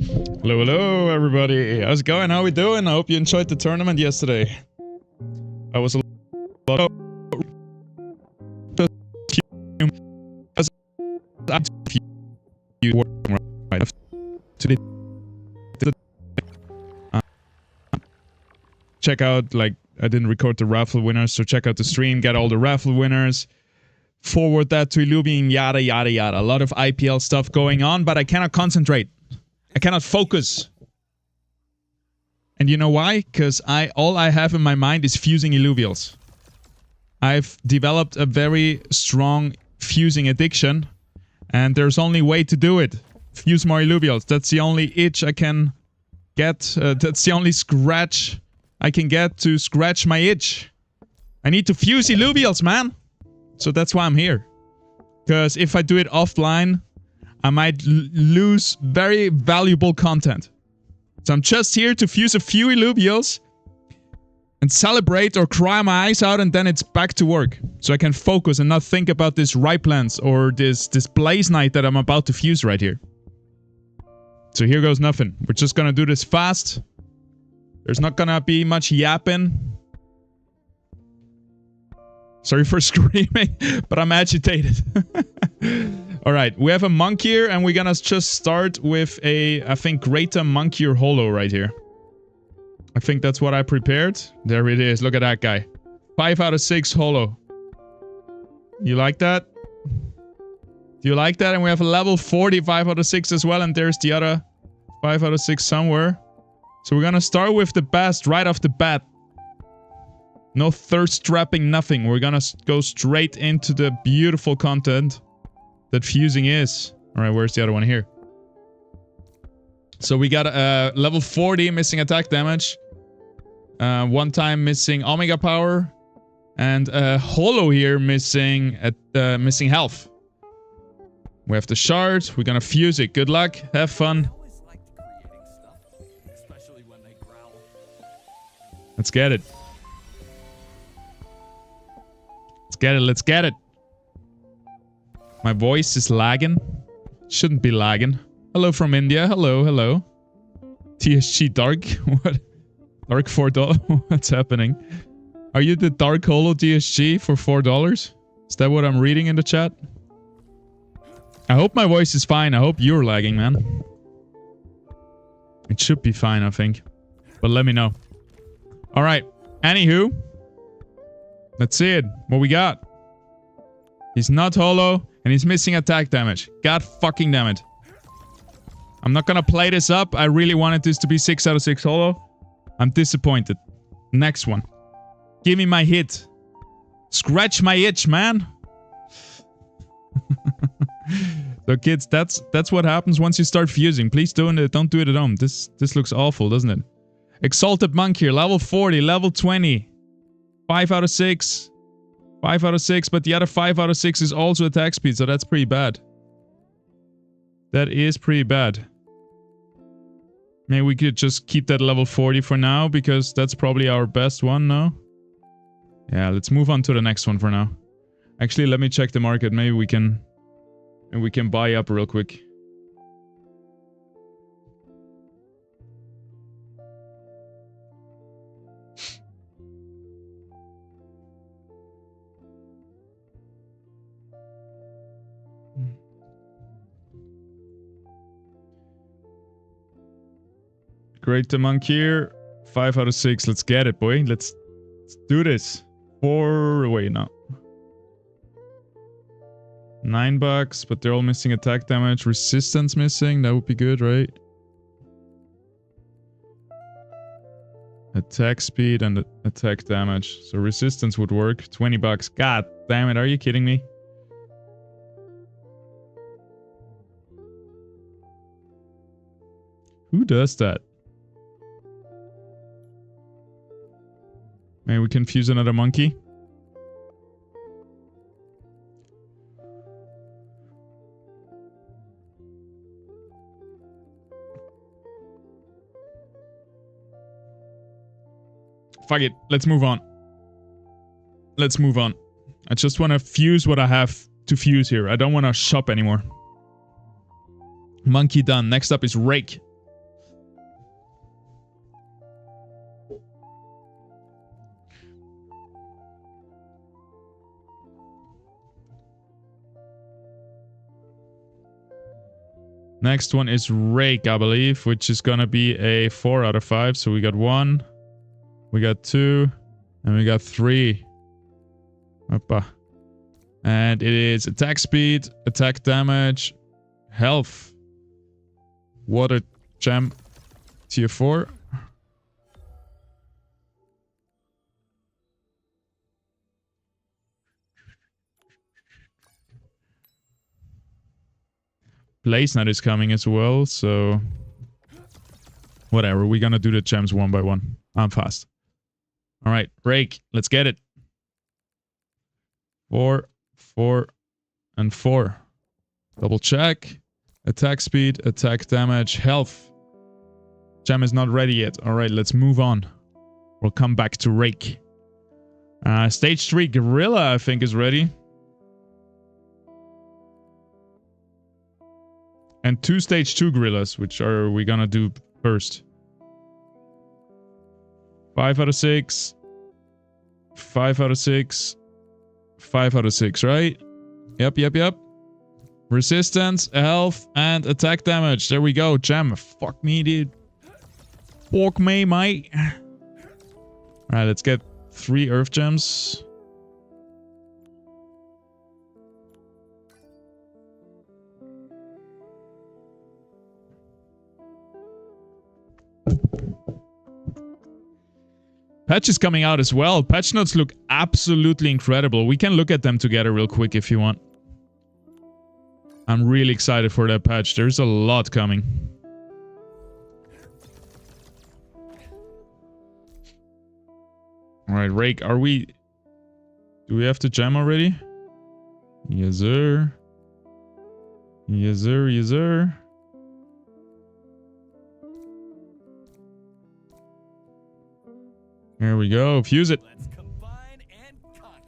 Hello, hello, everybody. How's it going? How we doing? I hope you enjoyed the tournament yesterday. I was a lot of... Check out, like, I didn't record the raffle winners, so check out the stream, get all the raffle winners. Forward that to Illuvium, yada, yada, yada. A lot of IPL stuff going on, but I cannot concentrate. I cannot focus. And you know why? Because all I have in my mind is fusing Illuvials. I've developed a very strong fusing addiction, and there's only way to do it. Fuse more Illuvials. That's the only itch I can get. That's the only scratch I can get to scratch my itch. I need to fuse Illuvials, man. So that's why I'm here. Because if I do it offline, I might lose very valuable content. So I'm just here to fuse a few Illuvials and celebrate or cry my eyes out, and then it's back to work. So I can focus and not think about this Ripelands or this Blaze Knight that I'm about to fuse right here. So here goes nothing. We're just gonna do this fast. There's not gonna be much yapping. Sorry for screaming, but I'm agitated. Alright, we have a monk here, and we're gonna just start with a, I think, Greater Monkier Holo right here. I think that's what I prepared. There it is, look at that guy. 5 out of 6 Holo. You like that? Do you like that? And we have a level 40, 5 out of 6 as well, and there's the other 5 out of 6 somewhere. So we're gonna start with the best right off the bat. No thirst trapping, nothing. We're gonna go straight into the beautiful content that fusing is. Alright, where's the other one here? So we got level 40 missing attack damage. One time missing Omega power. And Holo here missing missing health. We have the shard. We're gonna fuse it. Good luck. Have fun. Let's get it. Let's get it. Let's get it. My voice is lagging. Shouldn't be lagging. Hello from India. Hello, hello. TSG Dark. What? Dark $4. What's happening? Are you the Dark Holo TSG for $4? Is that what I'm reading in the chat? I hope my voice is fine. I hope you're lagging, man. It should be fine, I think. But let me know. Alright. Anywho. Let's see it. What we got? He's not Holo, and he's missing attack damage. God fucking damn it. I'm not gonna play this up. I really wanted this to be 6 out of 6 Holo. I'm disappointed. Next one. Give me my hit. Scratch my itch, man. So kids, that's what happens once you start fusing. Please don't do it at home. This looks awful, doesn't it? Exalted Monk here, level 40, level 20. 5 out of 6. 5 out of 6, but the other 5 out of 6 is also attack speed, so that's pretty bad. That is pretty bad. Maybe we could just keep that level 40 for now, because that's probably our best one, no? Yeah, let's move on to the next one for now. Actually, let me check the market. Maybe we can buy up real quick. Great the monk here. 5 out of 6. Let's get it, boy. Let's do this. 4... Wait, no. $9, but they're all missing attack damage. Resistance missing. That would be good, right? Attack speed and attack damage. So resistance would work. $20. God damn it. Are you kidding me? Who does that? Maybe we can fuse another monkey. Fuck it. Let's move on. Let's move on. I just want to fuse what I have to fuse here. I don't want to shop anymore. Monkey done. Next up is Rake. Next one is Rake, I believe, which is gonna be a 4 out of 5. So we got 1, we got 2, and we got 3. Oppa. And it is attack speed, attack damage, health. Water gem, tier 4. Blaze Knight is coming as well, so whatever. We're gonna do the gems one by one. I'm fast. All right, Rake, let's get it. 4, 4, and 4. Double check. Attack speed, attack damage, health. Gem is not ready yet. All right, let's move on. We'll come back to Rake. Stage 3 Gorilla, I think, is ready. And 2 stage 2 gorillas, which are we gonna do first. 5 out of 6. 5 out of 6. 5 out of 6, right? Yep. Resistance, health, and attack damage. There we go. Gem. Fuck me, dude. Fuck me, mate. Alright, let's get 3 earth gems. Patch is coming out as well. Patch notes look absolutely incredible. We can look at them together real quick if you want. I'm really excited for that patch. There's a lot coming. Alright, Rake, are we... Do we have to gem already? Yes, sir. Yes, sir. Yes, sir. Here we go. Fuse it. Let's combine and conquer.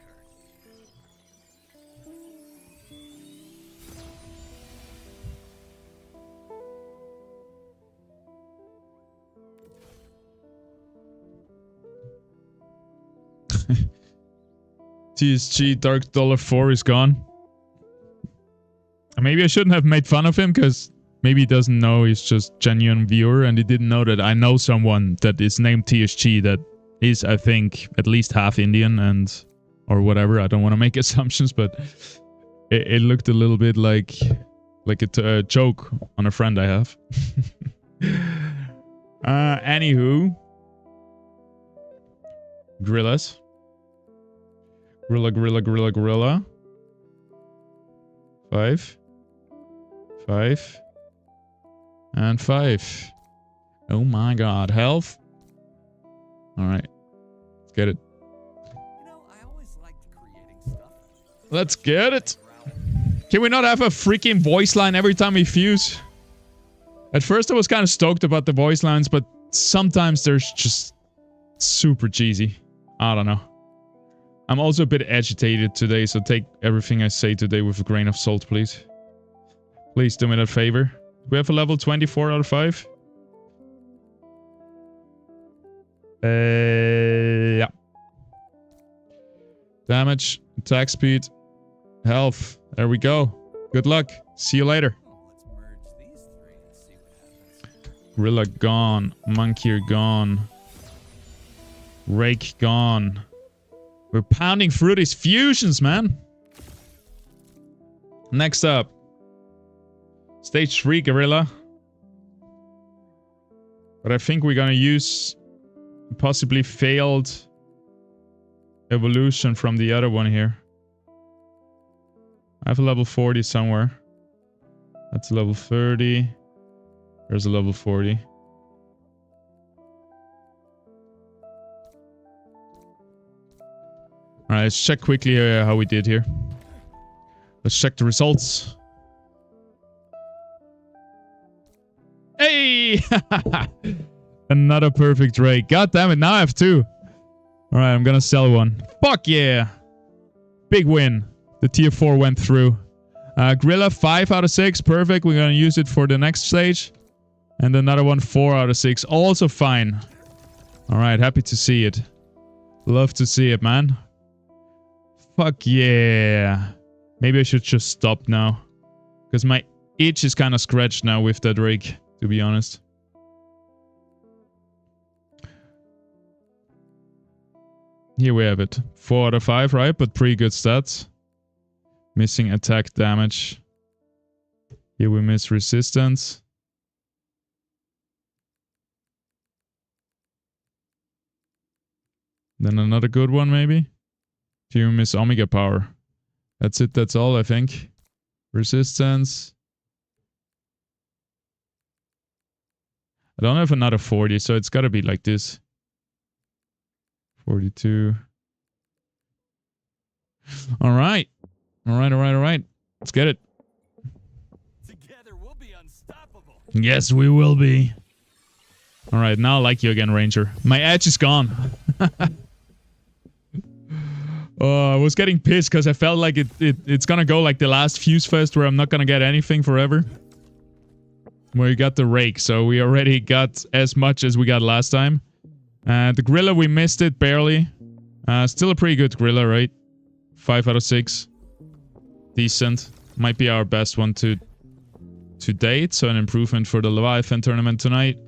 TSG Dark Dollar 4 is gone. Maybe I shouldn't have made fun of him because maybe he doesn't know he's just genuine viewer and he didn't know that I know someone that is named TSG that is, I think, at least half Indian and or whatever. I don't want to make assumptions, but it looked a little bit like a joke on a friend I have. Anywho, gorillas. Gorilla. 5. 5. And 5. Oh my god. Health. Alright. Let's get it. You know, I always liked creating stuff. Let's get it. Can we not have a freaking voice line every time we fuse? At first I was kind of stoked about the voice lines, but sometimes they're just super cheesy. I don't know. I'm also a bit agitated today, so take everything I say today with a grain of salt, please. Please do me that favor. We have a level 24 out of 5. Yeah. Damage, attack speed, health. There we go. Good luck. See you later. Let's merge these 3 and see what happens. Gorilla gone. Monkey gone. Rake gone. We're pounding through these fusions, man. Next up. Stage 3 Gorilla. But I think we're gonna use possibly failed evolution from the other one here. I have a level 40 somewhere. That's a level 30. There's a level 40. Alright, let's check quickly how we did here. Let's check the results. Hey! Another perfect Drake. God damn it, now I have 2. Alright, I'm gonna sell one. Fuck yeah! Big win. The tier 4 went through. Gorilla 5 out of 6. Perfect. We're gonna use it for the next stage. And another one 4 out of 6. Also fine. Alright, happy to see it. Love to see it, man. Fuck yeah. Maybe I should just stop now. Because my itch is kind of scratched now with that rake, to be honest. Here we have it. 4 out of 5, right? But pretty good stats. Missing attack damage. Here we miss resistance. Then another good one, maybe. Here we miss Omega Power. That's it, that's all, I think. Resistance. I don't have another 40, so it's gotta be like this. 42. Alright. Alright. Let's get it. Together we'll be unstoppable. Yes, we will be. Alright, now I like you again, Ranger. My edge is gone. I was getting pissed because I felt like it's gonna go like the last Fuse Fest where I'm not gonna get anything forever. Where you got the rake, so we already got as much as we got last time. The Gorilla, we missed it barely. Still a pretty good Gorilla, right? 5 out of 6. Decent. Might be our best one to date, so an improvement for the Leviathan tournament tonight.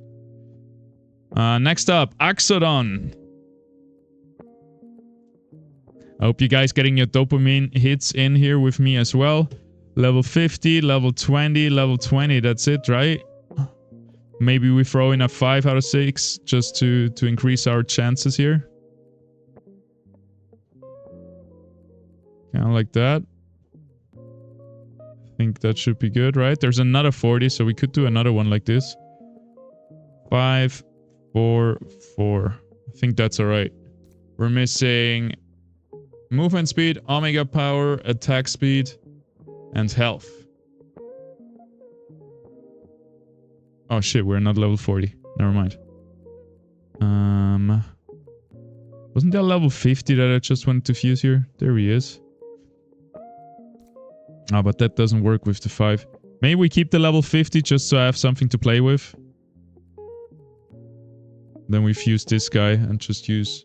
Next up, Axodon. I hope you guys getting your dopamine hits in here with me as well. Level 50, level 20, level 20. That's it, right? Maybe we throw in a 5 out of 6 just to increase our chances here. Kind of like that. I think that should be good, right? There's another 40, so we could do another one like this. 5, 4, 4. I think that's alright. We're missing movement speed, Omega Power, attack speed, and health. Oh shit, we're not level 40. Never mind. Wasn't there level 50 that I just went to fuse here? There he is. Oh, but that doesn't work with the 5. Maybe we keep the level 50 just so I have something to play with. Then we fuse this guy and just use...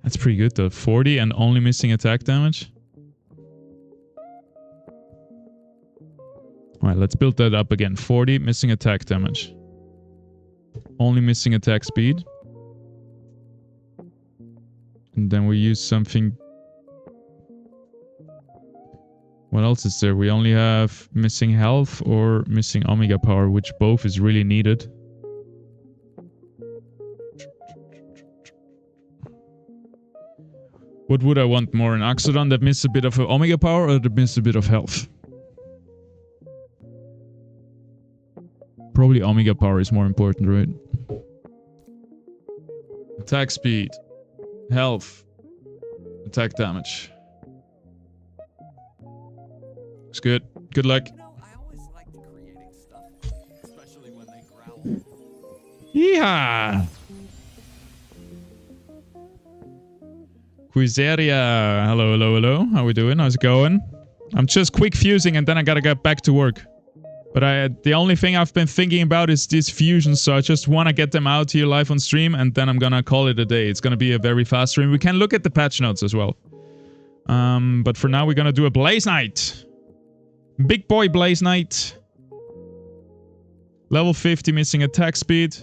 That's pretty good though. 40 and only missing attack damage. Alright, let's build that up again. 40 missing attack damage. Only missing attack speed. And then we use something... What else is there? We only have missing health or missing Omega Power, which both is really needed. What would I want more? An Axodon that misses a bit of Omega Power or that misses a bit of health? Probably Omega Power is more important, right? Attack speed. Health. Attack damage. Looks good. Good luck. You know, I always liked creating stuff, especially when they growl. Yeehaw! Quizeria. Hello. How we doing? How's it going? I'm just quick fusing and then I gotta get back to work. But the only thing I've been thinking about is these fusions, so I just want to get them out here live on stream and then I'm gonna call it a day. It's gonna be a very fast stream. We can look at the patch notes as well. But for now we're gonna do a Blaze Knight. Big boy Blaze Knight. Level 50 missing attack speed.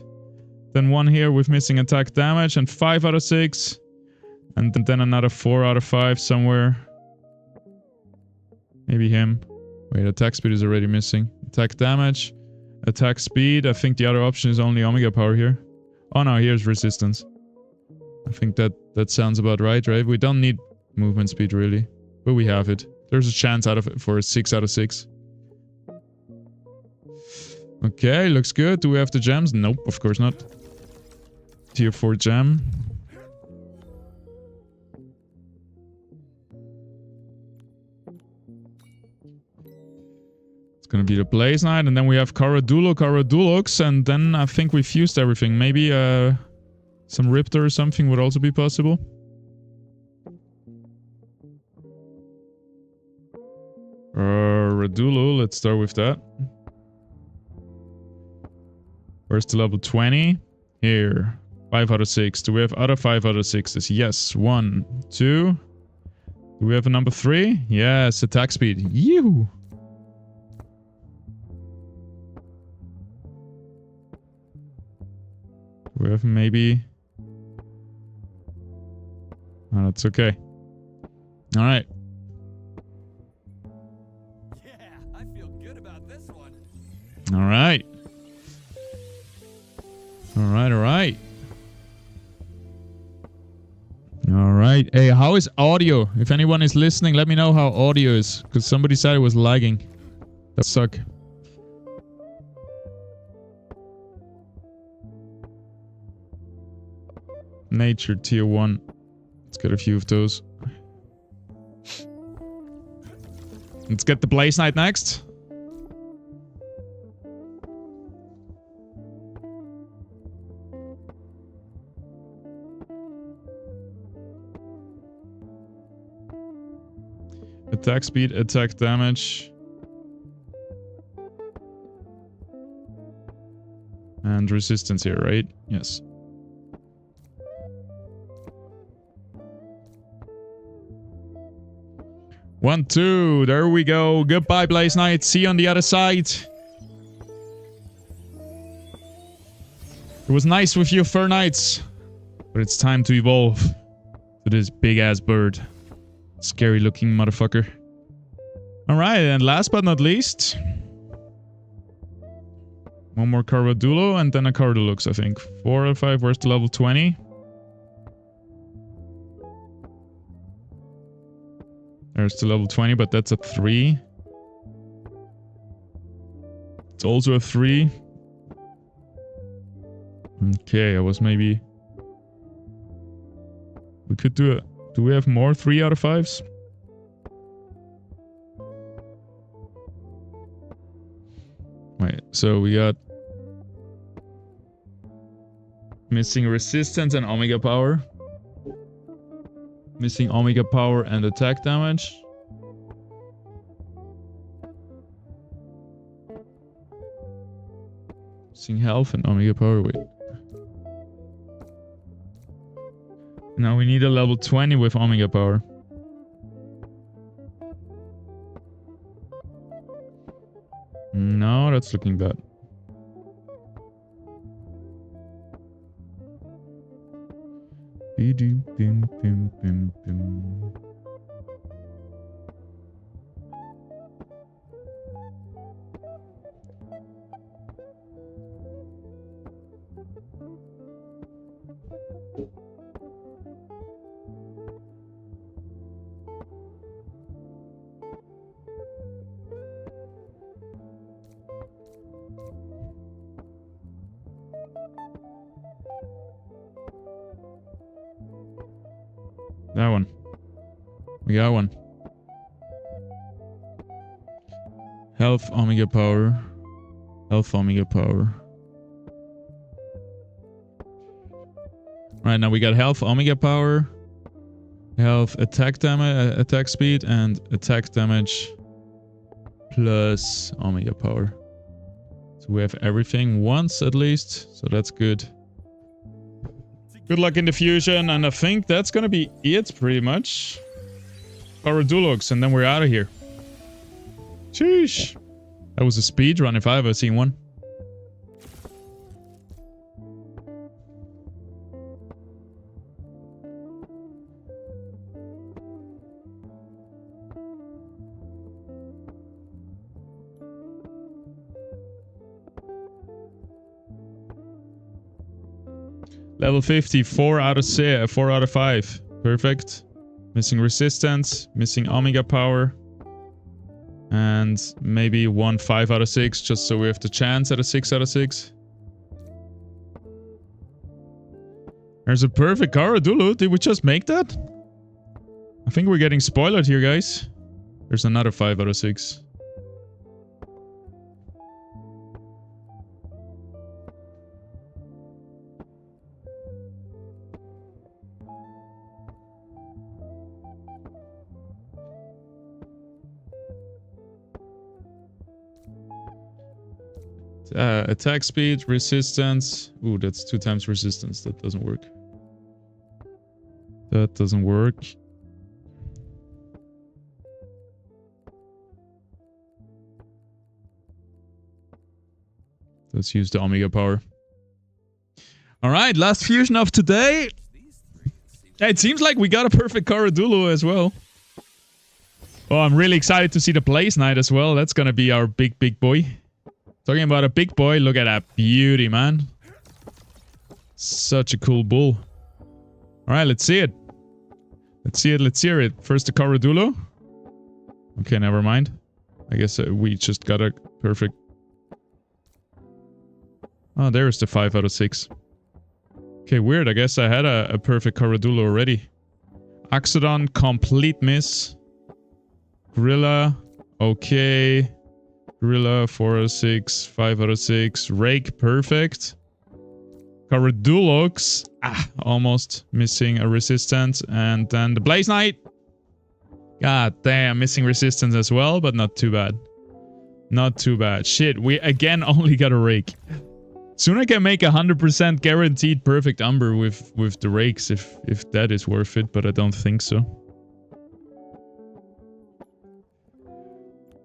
Then one here with missing attack damage and 5 out of 6. And then another 4 out of 5 somewhere. Maybe him. Wait, attack speed is already missing. Attack damage. Attack speed. I think the other option is only Omega Power here. Oh no, here's resistance. I think that sounds about right? We don't need movement speed really. But we have it. There's a chance out of it for a 6 out of 6. Okay, looks good. Do we have the gems? Nope, of course not. Tier 4 gem. It's gonna be the Blaze Knight, and then we have Caradulux, and then I think we fused everything. Maybe some Riptor or something would also be possible. Caradulo. Let's start with that. Where's the level 20? Here. 5 out of 6. Do we have other 5 out of 6s? Yes. 1, 2. Do we have a number 3? Yes, attack speed. Yoo! Do we have maybe... Oh, that's okay. Alright. Yeah, I feel good about this one. Alright. Alright. Alright. Hey, how is audio? If anyone is listening, let me know how audio is. Because somebody said it was lagging. That suck. Nature tier 1. Let's get a few of those. Let's get the Blaze Knight next. Attack speed, attack damage. And resistance here, right? Yes. One, two. There we go. Goodbye, Blaze Knight. See you on the other side. It was nice with you, Fur Knights. But it's time to evolve to this big-ass bird. Scary looking motherfucker. Alright, and last but not least... one more Caradulo and then a Cardulux, I think. 4 out of 5. Where's the level 20? There's the level 20, but that's a 3. It's also a 3. Okay, I was maybe... we could do it. Do we have more 3 out of 5s? Wait, so we got... missing resistance and omega power. Missing omega power and attack damage. Missing health and omega power. Wait. Now we need a level 20 with omega power. No, that's looking bad. That one. We got one. Health, omega power. Health, omega power. Right, now we got health, omega power. Health, attack damage, attack speed, and attack damage plus omega power. So we have everything once at least, so that's good. Good luck in the fusion, and I think that's gonna be it pretty much. Paradulux, and then we're out of here. Sheesh. That was a speed run if I ever seen one. Level 50, 4 out of 5. Perfect. Missing resistance, missing omega power. And maybe 1 5 out of 6, just so we have the chance at a 6 out of 6. There's a perfect Caradulo. Did we just make that? I think we're getting spoiled here, guys. There's another 5 out of 6. Attack speed, resistance. Ooh, that's 2 times resistance. That doesn't work. That doesn't work. Let's use the Omega power. Alright, last fusion of today. It seems like we got a perfect Caradulo as well. Oh, I'm really excited to see the Blaze Knight as well. That's gonna be our big boy. Talking about a big boy, look at that beauty, man. Such a cool bull. Alright, let's see it. Let's see it, let's hear it. First the Caradulo. Okay, never mind. I guess we just got a perfect... Oh, there's the 5 out of 6. Okay, weird. I guess I had a perfect Caradulo already. Axodon, complete miss. Gorilla, okay. Gorilla, 4 out of 6, 5 out of 6. Rake, perfect. Caradulox, almost missing a resistance. And then the Blaze Knight. God damn, missing resistance as well, but not too bad. Not too bad. Shit, we again only got a Rake. Soon I can make 100% guaranteed perfect Umber with the rakes if that is worth it, but I don't think so.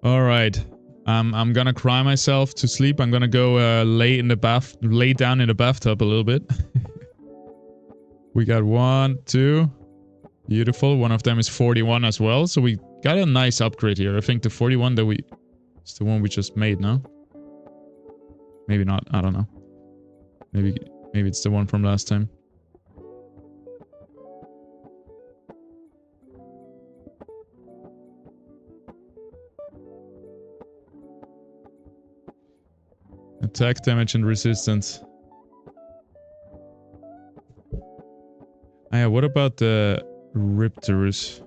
Alright. I'm gonna cry myself to sleep. I'm gonna go lay down in the bathtub a little bit. We got 1, 2. Beautiful. One of them is 41 as well, so we got a nice upgrade here. I think the 41 that it's the one we just made, no? Maybe not, I don't know. Maybe it's the one from last time. Attack damage and resistance. Ah, yeah, what about the Ripterus?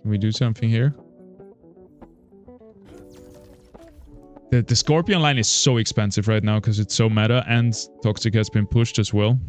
Can we do something here? The Scorpion line is so expensive right now because it's so meta and Toxic has been pushed as well.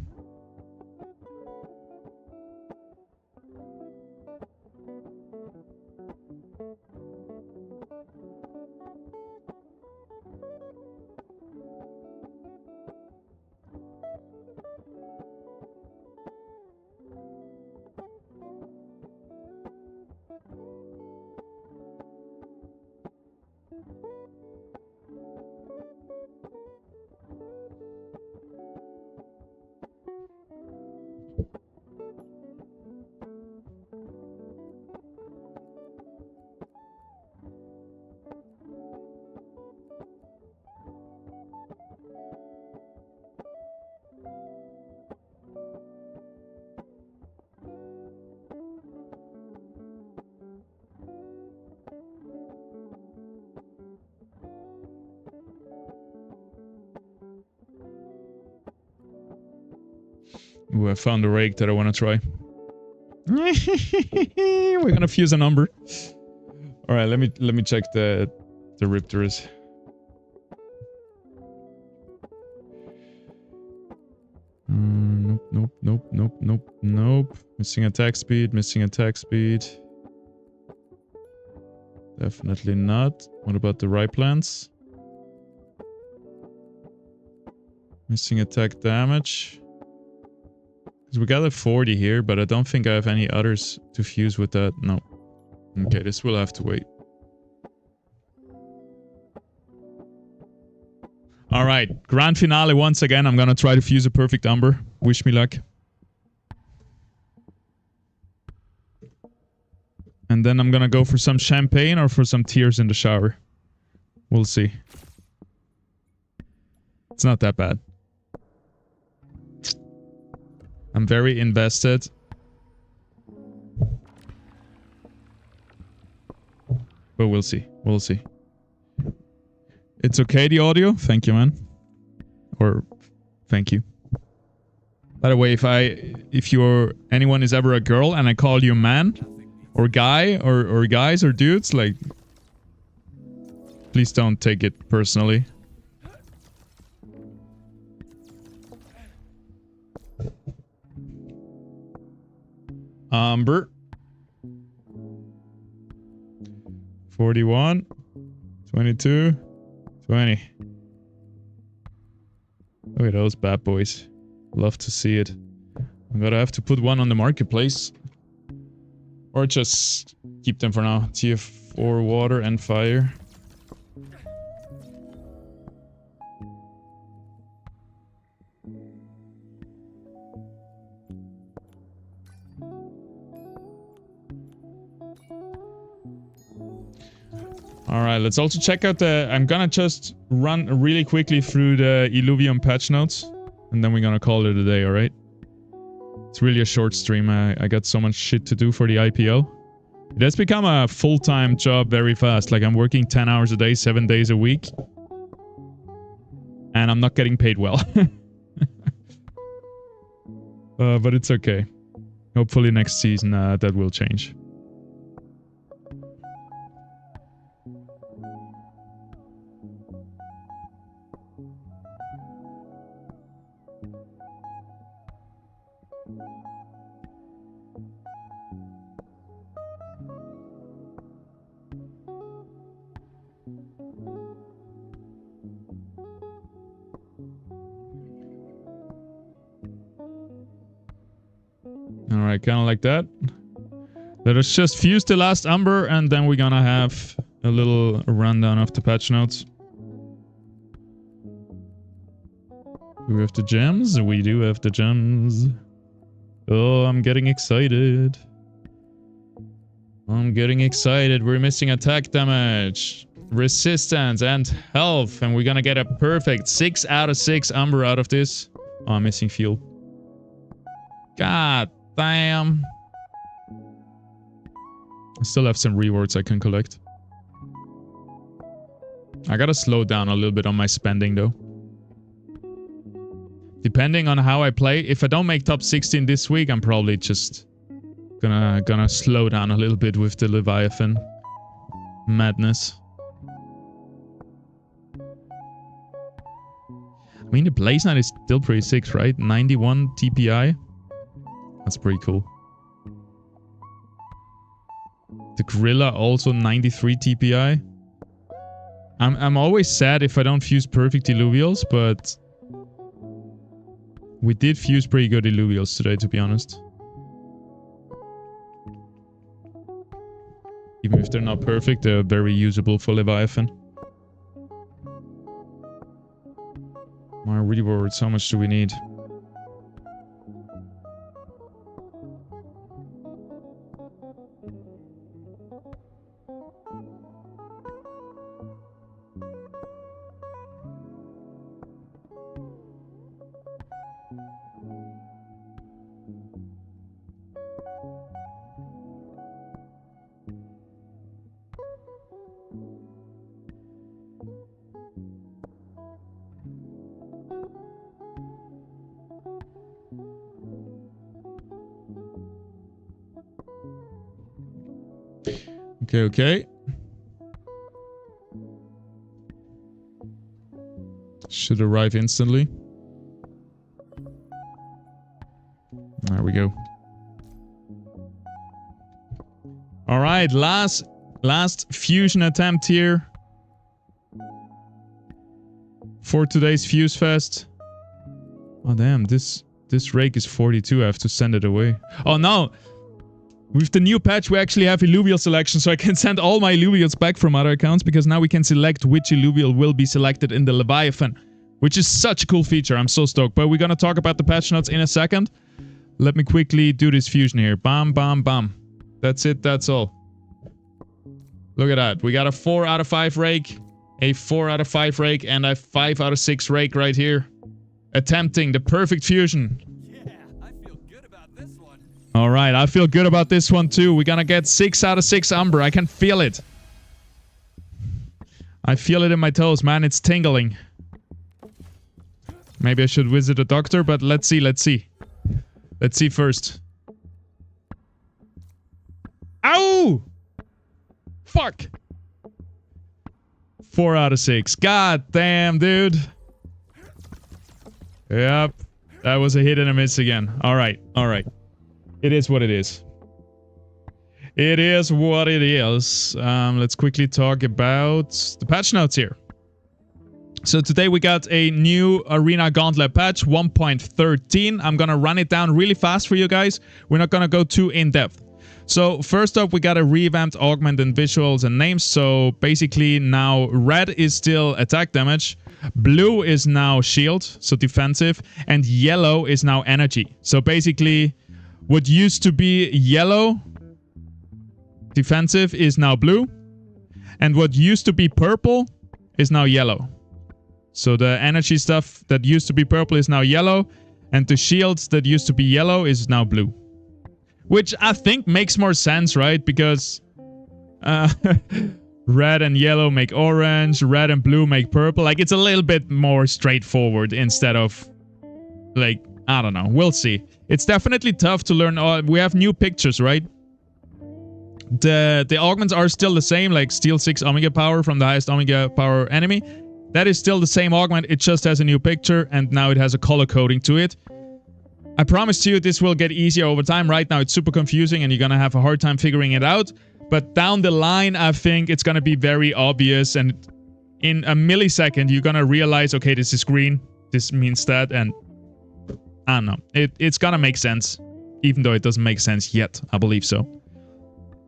Ooh, I found a rake that I want to try. We're gonna fuse a number. All right, let me check the Ripterus. Nope. Missing attack speed. Definitely not. What about the Riplands? Missing attack damage. Because we got a 40 here, but I don't think I have any others to fuse with that. No. Okay, this will have to wait. Alright, grand finale once again. I'm gonna try to fuse a perfect Umber. Wish me luck. And then I'm gonna go for some champagne or for some tears in the shower. We'll see. It's not that bad. I'm very invested. But we'll see. We'll see. It's okay, the audio? Thank you, man. Or thank you. By the way, if anyone is ever a girl and I call you man or guy or guys or dudes, like, please don't take it personally. Amber. 41. 22. 20. Look at those bad boys. Love to see it. I'm gonna have to put one on the marketplace. Or just keep them for now. Tier 4 water and fire. Alright, let's also check out the... I'm gonna just run really quickly through the Illuvium patch notes. And then we're gonna call it a day, alright? It's really a short stream. I got so much shit to do for the IPO. It has become a full-time job very fast. Like, I'm working 10 hours a day, 7 days a week. And I'm not getting paid well. But it's okay. Hopefully next season that will change. Alright, kind of like that. Let us just fuse the last Umber and then we're gonna have a little rundown of the patch notes. Do we have the gems? We do have the gems. Oh, I'm getting excited. I'm getting excited. We're missing attack damage, resistance, and health. And we're gonna get a perfect 6 out of 6 Umber out of this. Oh, I'm missing fuel. God damn. I still have some rewards I can collect. I gotta slow down a little bit on my spending though. Depending on how I play, if I don't make top 16 this week, I'm probably just gonna slow down a little bit with the Leviathan madness. I mean, the Blaze Knight is still pretty sick, right? 91 TPI. That's pretty cool. The Gorilla also 93 TPI. I'm always sad if I don't fuse perfect Illuvials, but we did fuse pretty good Illuvials today, to be honest. Even if they're not perfect, they're very usable for Leviathan. My rewards, how much do we need? Okay. Should arrive instantly. There we go. Alright, last fusion attempt here. For today's Fuse Fest. Oh damn, this rake is 42, I have to send it away. Oh no! With the new patch, we actually have Illuvial selection, so I can send all my Illuvials back from other accounts, because now we can select which Illuvial will be selected in the Leviathan, which is such a cool feature. I'm so stoked. But we're gonna talk about the patch notes in a second. Let me quickly do this fusion here. Bam, bam, bam. That's it, that's all. Look at that. We got a 4 out of 5 rake, a 4 out of 5 rake, and a 5 out of 6 rake right here. Attempting the perfect fusion. Alright, I feel good about this one too. We're gonna get 6 out of 6 Umber. I can feel it. I feel it in my toes, man. It's tingling. Maybe I should visit a doctor, but let's see, let's see. Let's see first. Ow! Fuck! 4 out of 6. God damn, dude. Yep. That was a hit and a miss again. Alright, alright. It is what it is. It is what it is. Let's quickly talk about the patch notes here. So today we got a new Arena Gauntlet patch, 1.13. I'm gonna run it down really fast for you guys. We're not gonna go too in-depth. So first up, we got a revamped augment in visuals and names. So basically now red is still attack damage, blue is now shield, so defensive, and yellow is now energy. So basically what used to be yellow, defensive, is now blue, and what used to be purple is now yellow. So the energy stuff that used to be purple is now yellow, and the shields that used to be yellow is now blue. Which I think makes more sense, right? Because red and yellow make orange, red and blue make purple. Like, it's a little bit more straightforward instead of, like, I don't know. We'll see. It's definitely tough to learn. We have new pictures, right? The augments are still the same, like Steel 6 Omega Power from the highest Omega Power enemy. That is still the same augment, it just has a new picture, and now it has a color coding to it. I promise you this will get easier over time. Right now it's super confusing and you're gonna have a hard time figuring it out. But down the line, I think it's gonna be very obvious, and in a millisecond you're gonna realize, okay, this is green, this means that, and I don't know. It's gonna make sense, even though it doesn't make sense yet, I believe so.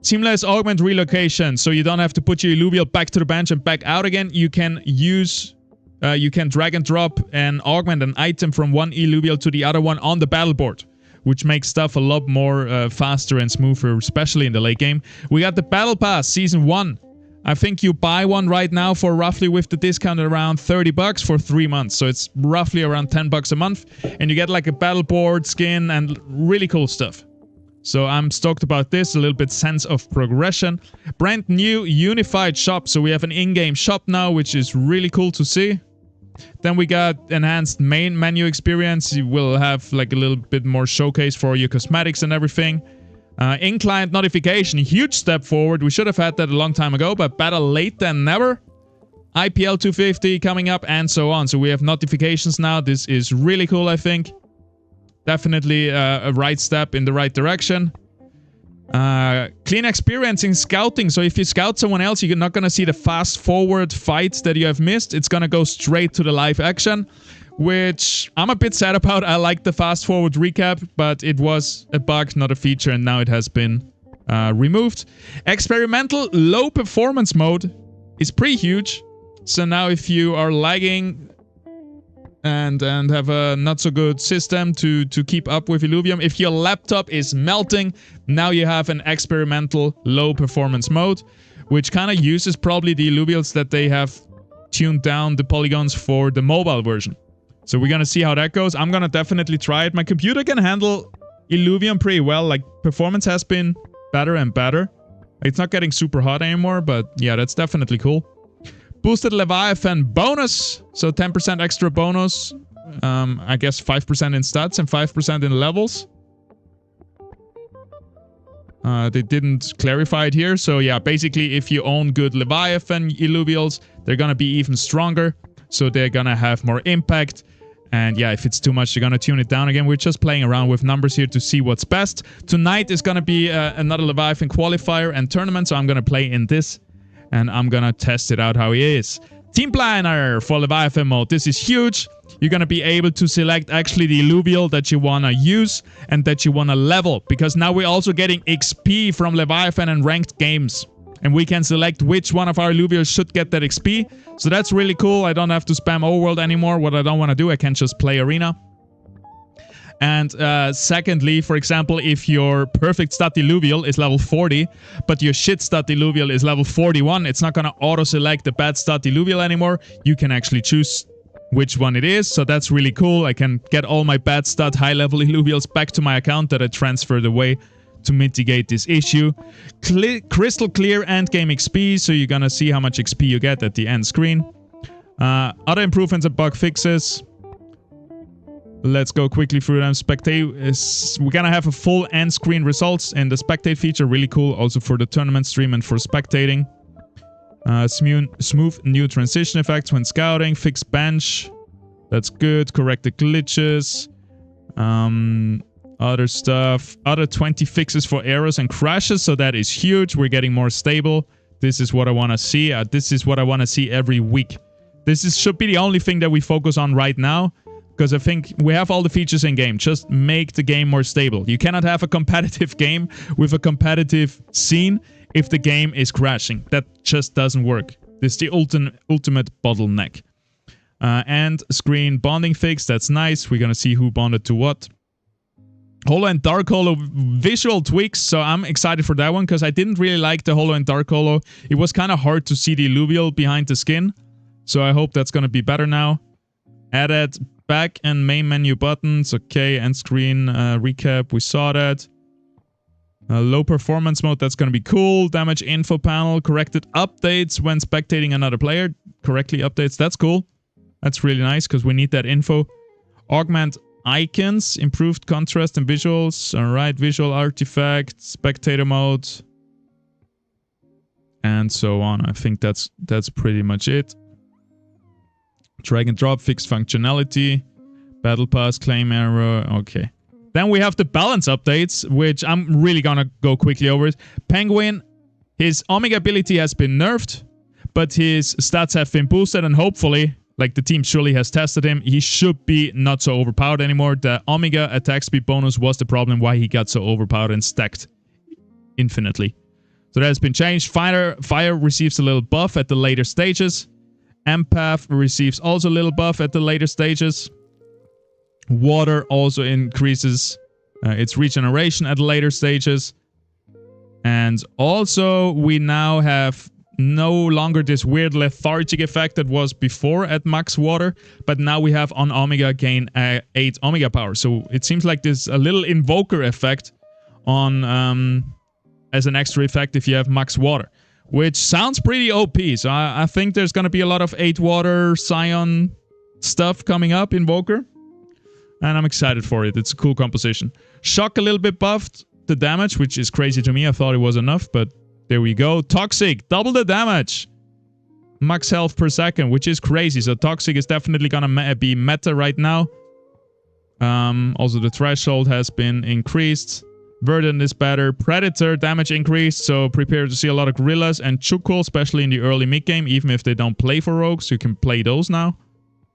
Seamless augment relocation, so you don't have to put your Illuvial back to the bench and back out again. You can use, you can drag and drop and augment an item from one Illuvial to the other one on the battle board, which makes stuff a lot more faster and smoother, especially in the late game. We got the Battle Pass Season 1. I think you buy one right now for roughly, with the discount, around 30 bucks for 3 months. So it's roughly around 10 bucks a month. And you get like a battle board, skin, and really cool stuff. So I'm stoked about this, a little bit sense of progression. Brand new unified shop. So we have an in-game shop now, which is really cool to see. Then we got enhanced main menu experience. You will have like a little bit more showcase for your cosmetics and everything. In-client notification, huge step forward. We should have had that a long time ago, but better late than never. IPL 250 coming up and so on. So we have notifications now. This is really cool, I think. Definitely a right step in the right direction. Clean experience in scouting. So if you scout someone else, you're not going to see the fast forward fights that you have missed. It's going to go straight to the live action, which I'm a bit sad about. I like the fast forward recap, but it was a bug, not a feature, and now it has been removed. Experimental low performance mode is pretty huge. So now if you are lagging and have a not so good system to keep up with Illuvium, if your laptop is melting, now you have an experimental low performance mode, which kind of uses probably the Illuvials that they have tuned down the polygons for the mobile version. So we're gonna see how that goes. I'm gonna definitely try it. My computer can handle Illuvium pretty well. Like, performance has been better and better. It's not getting super hot anymore, but yeah, that's definitely cool. Boosted Leviathan bonus, so 10% extra bonus. I guess 5% in stats and 5% in levels. They didn't clarify it here, so yeah, basically if you own good Leviathan Illuvials, they're gonna be even stronger, so they're gonna have more impact. And yeah, if it's too much, you're gonna tune it down again. We're just playing around with numbers here to see what's best. Tonight is gonna be another Leviathan qualifier and tournament, so I'm gonna play in this. And I'm gonna test it out how he is. Team Planner for Leviathan mode. This is huge. You're gonna be able to select actually the Illuvial that you wanna use and that you wanna level. Because now we're also getting XP from Leviathan and ranked games. And we can select which one of our Illuvials should get that XP. So that's really cool. I don't have to spam overworld anymore. What I don't wanna do, I can just play arena. And secondly, for example, if your perfect stat Illuvial is level 40, but your shit stat Illuvial is level 41, it's not going to auto-select the bad stat Illuvial anymore. You can actually choose which one it is, so that's really cool. I can get all my bad stat high-level Illuvials back to my account that I transferred away to mitigate this issue. Crystal clear endgame XP, so you're going to see how much XP you get at the end screen. Other improvements and bug fixes. Let's go quickly through them. Spectate we're gonna have a full end screen results in the spectate feature. Really cool. Also for the tournament stream and for spectating. Smooth new transition effects when scouting. Fixed bench. That's good. Corrected glitches. Other stuff. Other 20 fixes for errors and crashes. So that is huge. We're getting more stable. This is what I want to see. This is what I want to see every week. Should be the only thing that we focus on right now. Because I think we have all the features in game. Just make the game more stable. You cannot have a competitive game with a competitive scene if the game is crashing. That just doesn't work. This is the ultimate bottleneck. And screen bonding fix. That's nice. We're going to see who bonded to what. Holo and Dark Holo visual tweaks. So I'm excited for that one because I didn't really like the Holo and Dark Holo. It was kind of hard to see the Illuvial behind the skin. So I hope that's going to be better now. Added back and main menu buttons. Okay, end screen recap. We saw that. Low performance mode. That's going to be cool. Damage info panel. Corrected updates when spectating another player. Correctly updates. That's cool. That's really nice because we need that info. Augment icons. Improved contrast and visuals. Alright, visual artifact. Spectator mode. And so on. I think that's pretty much it. Drag and drop, fixed functionality, battle pass, claim error, okay. Then we have the balance updates, which I'm really gonna go quickly over it. Penguin, his Omega ability has been nerfed, but his stats have been boosted, and hopefully, like the team surely has tested him, he should be not so overpowered anymore. The Omega attack speed bonus was the problem why he got so overpowered and stacked infinitely. So that has been changed. Fire receives a little buff at the later stages. Empath receives also a little buff at the later stages. Water also increases its regeneration at the later stages. And also we now have no longer this weird lethargic effect that was before at max water. But now we have on Omega gain 8 Omega power. So it seems like there's a little invoker effect on as an extra effect if you have max water. Which sounds pretty OP, so I think there's going to be a lot of 8 water Scion stuff coming up, Invoker. And I'm excited for it. It's a cool composition. Shock a little bit buffed the damage, which is crazy to me. I thought it was enough, but there we go. Toxic, double the damage. Max health per second, which is crazy. So Toxic is definitely going to be meta right now. Also, the threshold has been increased. Verdant is better. Predator damage increased, so prepare to see a lot of Gorillas and Chukul, especially in the early mid-game, even if they don't play for Rogues. You can play those now.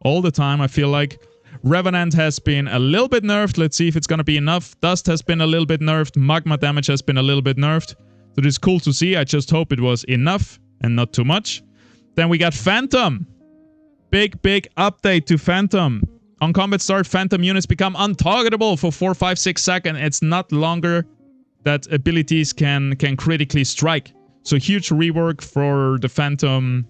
All the time, I feel like. Revenant has been a little bit nerfed. Let's see if it's going to be enough. Dust has been a little bit nerfed. Magma damage has been a little bit nerfed. So this is cool to see. I just hope it was enough and not too much. Then we got Phantom. Big update to Phantom. On combat start, Phantom units become untargetable for 4, 5, 6 seconds. It's not longer that abilities can critically strike. So huge rework for the Phantom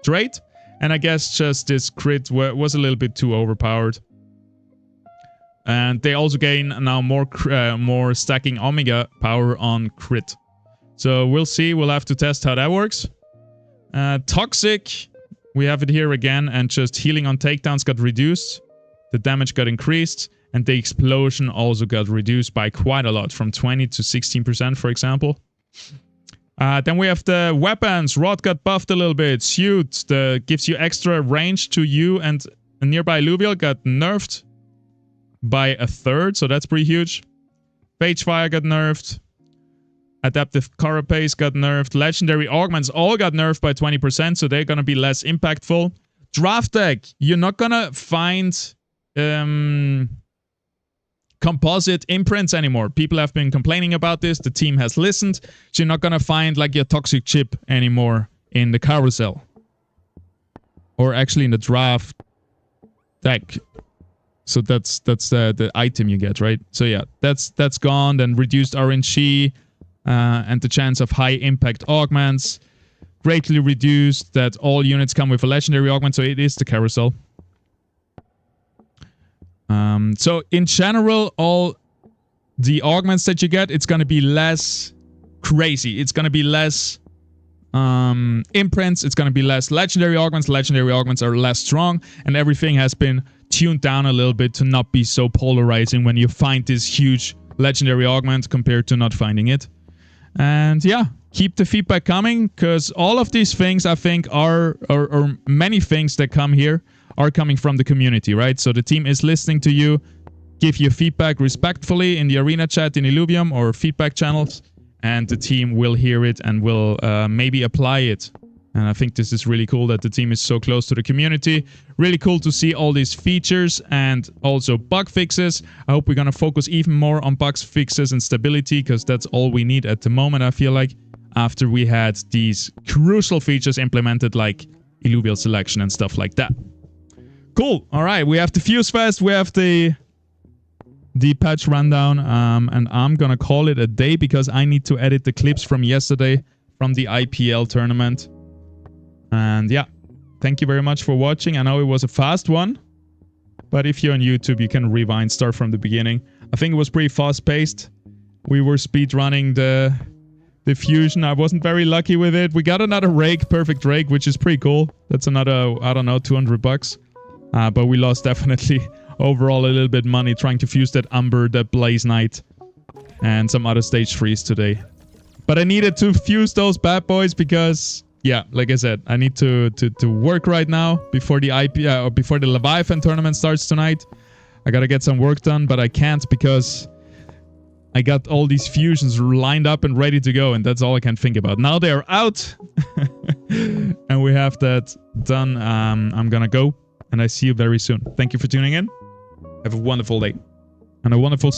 trait. And I guess just this crit was a little bit too overpowered. And they also gain now more stacking Omega power on crit. So we'll see. We'll have to test how that works. Toxic. We have it here again. And just healing on takedowns got reduced. The damage got increased, and the explosion also got reduced by quite a lot, from 20 to 16%, for example. Then we have the weapons. Rod got buffed a little bit. Suit gives you extra range to you, and a nearby Illuvial got nerfed by 1/3, so that's pretty huge. Phage Fire got nerfed. Adaptive Carapace got nerfed. Legendary Augments all got nerfed by 20%, so they're gonna be less impactful. Draft deck. You're not gonna find composite imprints anymore. People have been complaining about this. The team has listened. So you're not gonna find like your toxic chip anymore in the carousel. Or actually in the draft deck. So that's the item you get, right? So yeah, that's gone. Then reduced RNG and the chance of high impact augments. Greatly reduced that all units come with a legendary augment. So it is the carousel. So in general, all the augments that you get, it's going to be less crazy. It's going to be less imprints. It's going to be less legendary augments. Legendary augments are less strong, and everything has been tuned down a little bit to not be so polarizing when you find this huge legendary augment compared to not finding it. And yeah, keep the feedback coming, because all of these things, I think, or many things that come here are coming from the community, right? So the team is listening to you. give you feedback respectfully in the arena chat in Illuvium or feedback channels, and the team will hear it and will maybe apply it. And I think this is really cool that the team is so close to the community. Really cool to see all these features and also bug fixes. I hope we're going to focus even more on bug fixes and stability, because that's all we need at the moment, I feel like, after we had these crucial features implemented like Illuvial selection and stuff like that. Cool. All right. We have the Fuse Fest. We have the patch rundown. And I'm going to call it a day because I need to edit the clips from yesterday from the IPL tournament. And yeah, thank you very much for watching. I know it was a fast one, but if you're on YouTube, you can rewind, start from the beginning. I think it was pretty fast paced. We were speed running the fusion. I wasn't very lucky with it. We got another rake, perfect rake, which is pretty cool. That's another, I don't know, $200. But we lost definitely overall a little bit money trying to fuse that Umber, that Blaze Knight, and some other stage 3s today. But I needed to fuse those bad boys because, yeah, like I said, I need to work right now before the before the Leviathan tournament starts tonight. I gotta get some work done, but I can't because I got all these fusions lined up and ready to go, and that's all I can think about. Now they're out, and we have that done. I'm gonna go, and I see you very soon. Thank you for tuning in. Have a wonderful day, and a wonderful